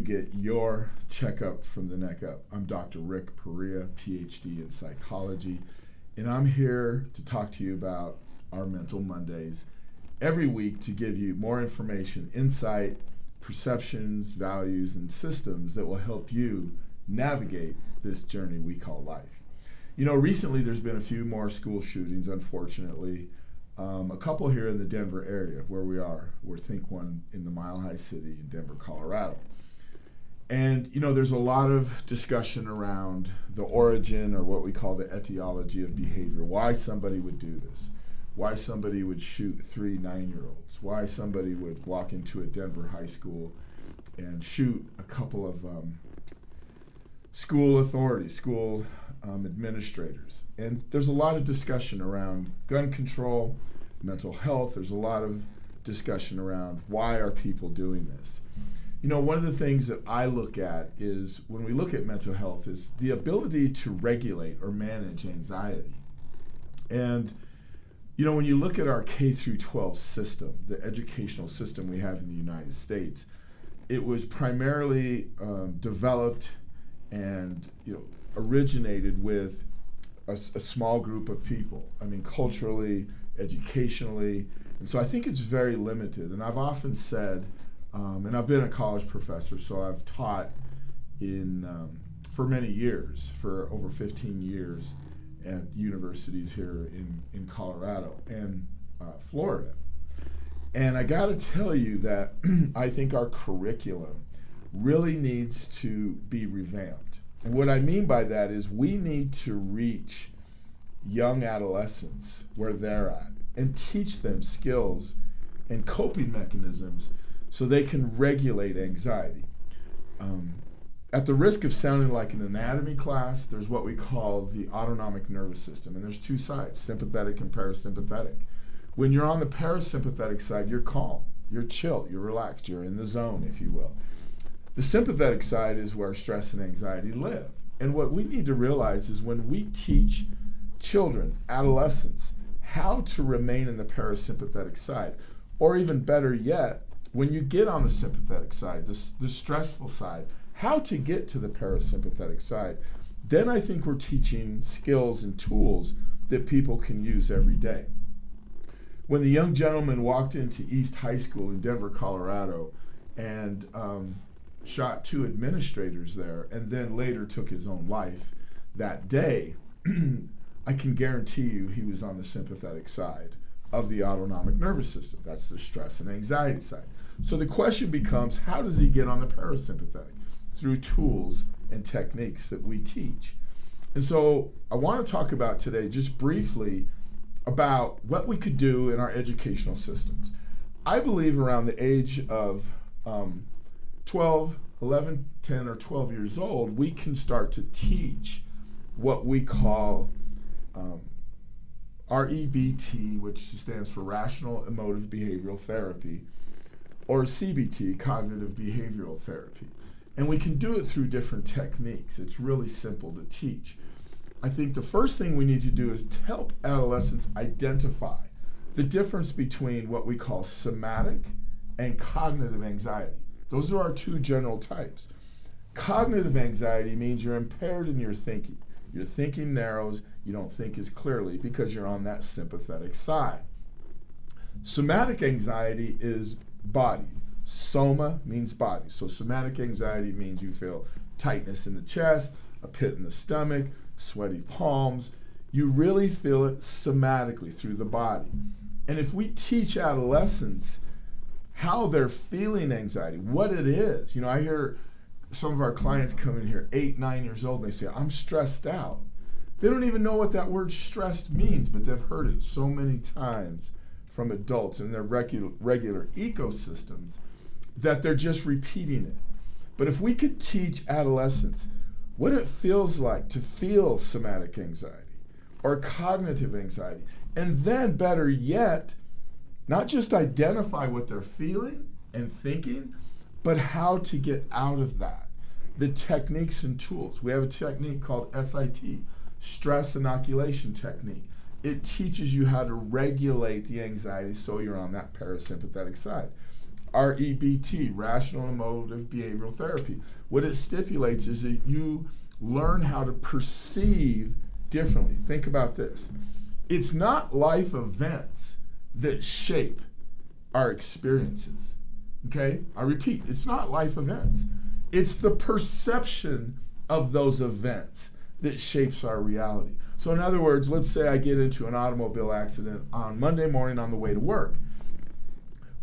Get your checkup from the neck up. I'm Dr. Rick Perea, PhD in psychology, and I'm here to talk to you about our Mental Mondays every week to give you more information, insight, perceptions, values, and systems that will help you navigate this journey we call life. You know, recently there's been a few more school shootings, unfortunately. A couple here in the Denver area where we are. We're think one in the Mile High City in Denver, Colorado. And, you know, there's a lot of discussion around the origin or what we call the etiology of behavior, why somebody would do this, why somebody would shoot 3 9-year-olds, why somebody would walk into a Denver high school and shoot a couple of school authorities, school administrators. And there's a lot of discussion around gun control, mental health. There's a lot of discussion around why are people doing this. You know, one of the things that I look at is when we look at mental health is the ability to regulate or manage anxiety. And, you know, when you look at our K through 12 system, the educational system we have in the United States, it was primarily developed and, you know, originated with a small group of people. I mean, culturally, educationally. And so I think it's very limited. And I've often said, and I've been a college professor, so I've taught for many years, for over 15 years at universities here in Colorado and Florida. And I got to tell you that I think our curriculum really needs to be revamped. And what I mean by that is we need to reach young adolescents where they're at and teach them skills and coping mechanisms so they can regulate anxiety. At the risk of sounding like an anatomy class, there's what we call the autonomic nervous system, and there's two sides, sympathetic and parasympathetic. When you're on the parasympathetic side, you're calm, you're chill, you're relaxed, you're in the zone, if you will. The sympathetic side is where stress and anxiety live. And what we need to realize is when we teach children, adolescents, how to remain in the parasympathetic side, or even better yet, when you get on the sympathetic side, the stressful side, how to get to the parasympathetic side, then I think we're teaching skills and tools that people can use every day. When the young gentleman walked into East High School in Denver, Colorado, and shot 2 administrators there, and then later took his own life that day, I can guarantee you he was on the sympathetic side of the autonomic nervous system. That's the stress and anxiety side. So the question becomes, how does he get on the parasympathetic? Through tools and techniques that we teach. And so I want to talk about today, just briefly, about what we could do in our educational systems. I believe around the age of 11, 10, or 12 years old, we can start to teach what we call REBT, which stands for Rational Emotive Behavioral Therapy, or CBT, Cognitive Behavioral Therapy. And we can do it through different techniques. It's really simple to teach. I think the first thing we need to do is to help adolescents identify the difference between what we call somatic and cognitive anxiety. Those are our 2 general types. Cognitive anxiety means you're impaired in your thinking. Your thinking narrows, you don't think as clearly because you're on that sympathetic side. Somatic anxiety is body. Soma means body. So somatic anxiety means you feel tightness in the chest, a pit in the stomach, sweaty palms. You really feel it somatically through the body. And if we teach adolescents how they're feeling anxiety, what it is, you know, I hear some of our clients come in here 8, 9 years old and they say, I'm stressed out. They don't even know what that word stressed means, but they've heard it so many times from adults in their regular ecosystems that they're just repeating it. But if we could teach adolescents what it feels like to feel somatic anxiety or cognitive anxiety, and then better yet, not just identify what they're feeling and thinking, but how to get out of that. The techniques and tools. We have a technique called SIT, Stress Inoculation Technique. It teaches you how to regulate the anxiety so you're on that parasympathetic side. REBT, Rational Emotive Behavioral Therapy. What it stipulates is that you learn how to perceive differently. Think about this. It's not life events that shape our experiences. Okay? I repeat, it's not life events. It's the perception of those events that shapes our reality. So in other words, let's say I get into an automobile accident on Monday morning on the way to work.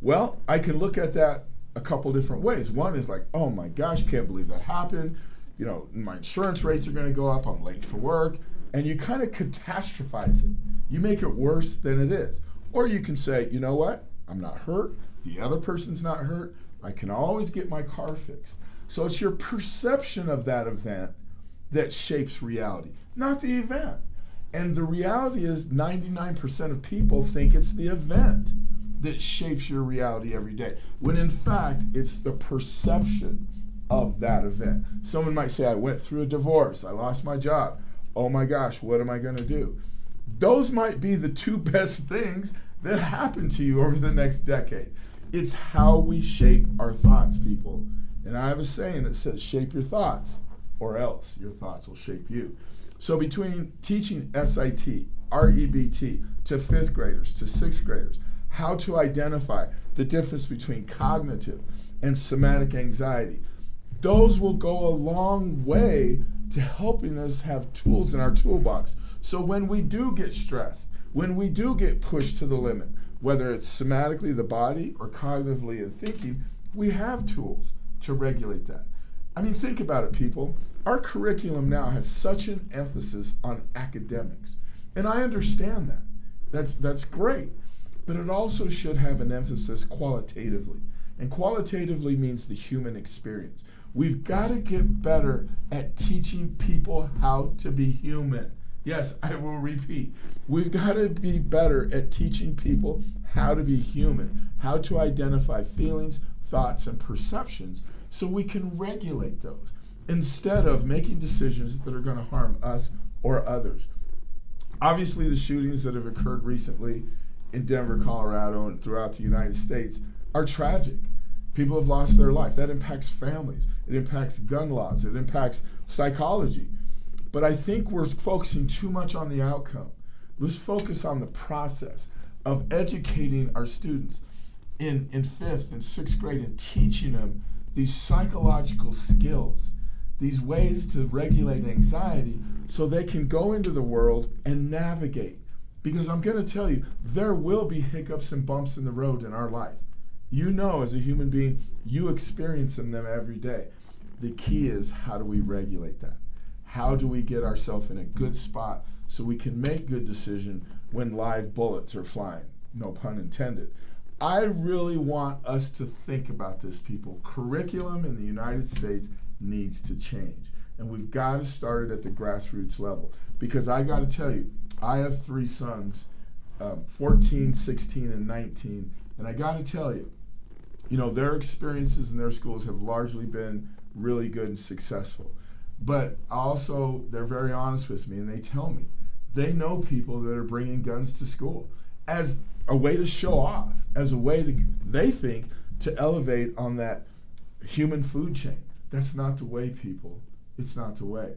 Well, I can look at that a couple different ways. One is like, oh my gosh, can't believe that happened. You know, my insurance rates are going to go up. I'm late for work. And you kind of catastrophize it. You make it worse than it is. Or you can say, you know what? I'm not hurt. The other person's not hurt. I can always get my car fixed. So it's your perception of that event that shapes reality, not the event. And the reality is 99% of people think it's the event that shapes your reality every day, when in fact, it's the perception of that event. Someone might say, I went through a divorce, I lost my job. Oh my gosh, what am I going to do? Those might be the two best things that happen to you over the next decade. It's how we shape our thoughts, people. And I have a saying that says, shape your thoughts, or else your thoughts will shape you. So between teaching SIT, REBT to 5th graders, to 6th graders, how to identify the difference between cognitive and somatic anxiety, those will go a long way to helping us have tools in our toolbox. So when we do get stressed, when we do get pushed to the limit, whether it's somatically, the body, or cognitively and thinking, we have tools to regulate that. I mean, think about it, people. Our curriculum now has such an emphasis on academics. And I understand that. That's great. But it also should have an emphasis qualitatively. And qualitatively means the human experience. We've got to get better at teaching people how to be human. Yes, I will repeat. We've got to be better at teaching people how to be human, how to identify feelings, thoughts, and perceptions so we can regulate those instead of making decisions that are going to harm us or others. Obviously, the shootings that have occurred recently in Denver, Colorado, and throughout the United States are tragic. People have lost their life. That impacts families. It impacts gun laws. It impacts psychology. But I think we're focusing too much on the outcome. Let's focus on the process of educating our students in 5th and 6th grade and teaching them these psychological skills, these ways to regulate anxiety so they can go into the world and navigate. Because I'm going to tell you, there will be hiccups and bumps in the road in our life. You know, as a human being, you experience them every day. The key is, how do we regulate that? How do we get ourselves in a good spot so we can make good decisions when live bullets are flying? No pun intended. I really want us to think about this, people. Curriculum in the United States needs to change. And we've got to start it at the grassroots level. Because I got to tell you, I have 3 sons, 14, 16, and 19. And I got to tell you, their experiences in their schools have largely been really good and successful. But also, they're very honest with me, and they tell me they know people that are bringing guns to school as a way to show off, as a way to, they think, to elevate on that human food chain. That's not the way, people. It's not the way.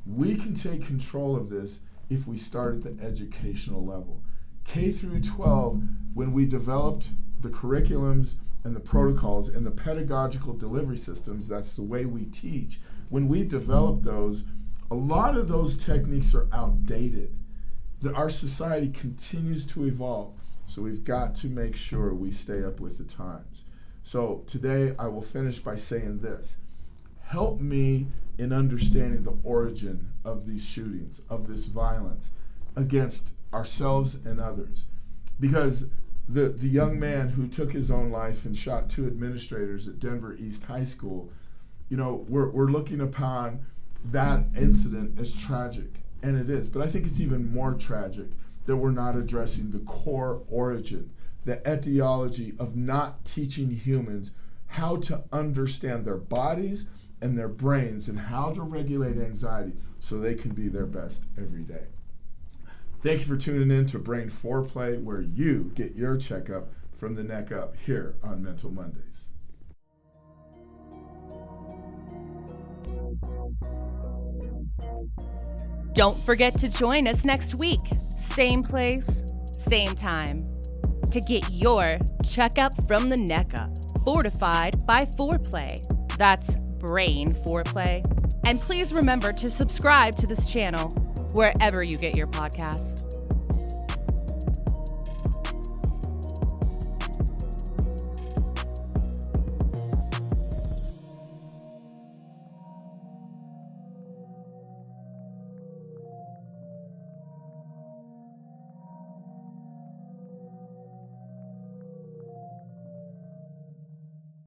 We can take control of this if we start at the educational level. K through 12, when we developed the curriculums and the protocols and the pedagogical delivery systems, that's the way we teach. When we develop those, a lot of those techniques are outdated. Our society continues to evolve, so we've got to make sure we stay up with the times. So today I will finish by saying this. Help me in understanding the origin of these shootings, of this violence against ourselves and others. Because the young man who took his own life and shot 2 administrators at Denver East High School, we're looking upon that incident as tragic, and it is. But I think it's even more tragic that we're not addressing the core origin, the etiology of not teaching humans how to understand their bodies and their brains and how to regulate anxiety so they can be their best every day. Thank you for tuning in to Brain Foreplay, where you get your checkup from the neck up here on Mental Mondays. Don't forget to join us next week, same place, same time, to get your checkup from the neck up, fortified by Foreplay. That's brain foreplay. And please remember to subscribe to this channel wherever you get your podcast.